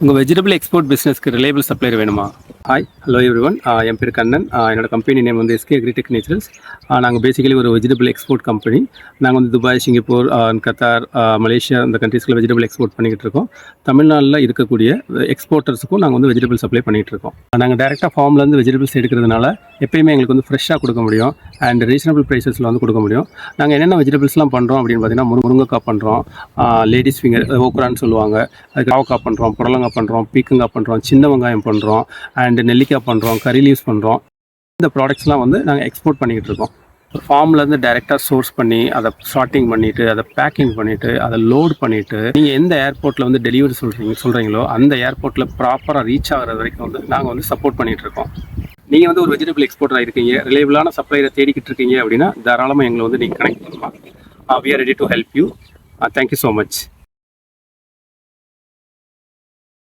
உங்கள் vegetable export பிஸ்னஸ்க்கு reliable supplier வேணுமா? Hi, hello everyone. என் பேர் கண்ணன். என்னோட கம்பெனி நேம் வந்து எஸ்கே அக்ரிடெக் நேச்சுரல்ஸ். நாங்கள் பேசிக்கலி ஒரு வெஜிடபிள் எக்ஸ்போர்ட் கம்பெனி. நாங்கள் வந்து துபாய், சிங்கப்பூர், கத்தார், மலேசியா இந்த கண்ட்ரீஸ்க்கு வெஜிடபிள் எக்ஸ்போர்ட் பண்ணிக்கிட்டு இருக்கோம். தமிழ்நாட்டில் இருக்கக்கூடிய எக்ஸ்போர்ட்டர்ஸுக்கும் நாங்கள் வந்து வெஜிடபிள் சப்ளை பண்ணிகிட்டு இருக்கோம். நாங்கள் டேரெக்டாக ஃபார்ம்லேருந்து வெஜிடபிள்ஸ் எடுக்கிறதுனால எப்பயுமே எங்களுக்கு வந்து ஃப்ரெஷ்ஷாக கொடுக்க முடியும் அண்ட் ரீசனபிள் ப்ரைஸஸில் வந்து கொடுக்க முடியும். நாங்கள் என்னென்ன வெஜிடபிள்ஸ்லாம் பண்ணுறோம் அப்படின்னு பார்த்தீங்கன்னா, முருங்கைக்காய் பண்ணுறோம், லேடிஸ் ஃபிங்கர் ஓக்ரான்னு சொல்லுவாங்க, அதுக்கு பாவக்காய் பண்ணுறோம், புடலங்காய் பண்ணுறோம், பீக்கங்காய் பண்ணுறோம், சின்ன வெங்காயம் பண்ணுறோம், அண்ட் நெல்லிக்காய் பண்ணுறோம், கறி லீவ்ஸ் பண்ணுறோம். இந்த ப்ராடக்ட்ஸ்லாம் வந்து நாங்கள் எக்ஸ்போர்ட் பண்ணிக்கிட்டு இருக்கோம். ஃபார்ம்லேருந்து டைரெக்டாக சோர்ஸ் பண்ணி அதை சார்ட்டிங் பண்ணிவிட்டு அதை பேக்கிங் பண்ணிவிட்டு அதை லோட் பண்ணிவிட்டு நீங்கள் எந்த ஏர்போர்ட்டில் வந்து டெலிவரி சொல்கிறீங்களோ அந்த ஏர்போர்ட்டில் ப்ராப்பராக ரீச் ஆகிற வரைக்கும் வந்து நாங்கள் வந்து சப்போர்ட் பண்ணிகிட்டு இருக்கோம். நீங்கள் வந்து ஒரு வெஜிடபிள் எக்ஸ்போர்ட்டராக இருக்கீங்க, ரிலேபிளான சப்ளையரை தேடிக்கிட்டு இருக்கீங்க அப்படின்னா தாராளமாக எங்களை வந்து நீங்கள் கனெக்ட் பண்ணலாம். We are ready to help you. Thank you so much.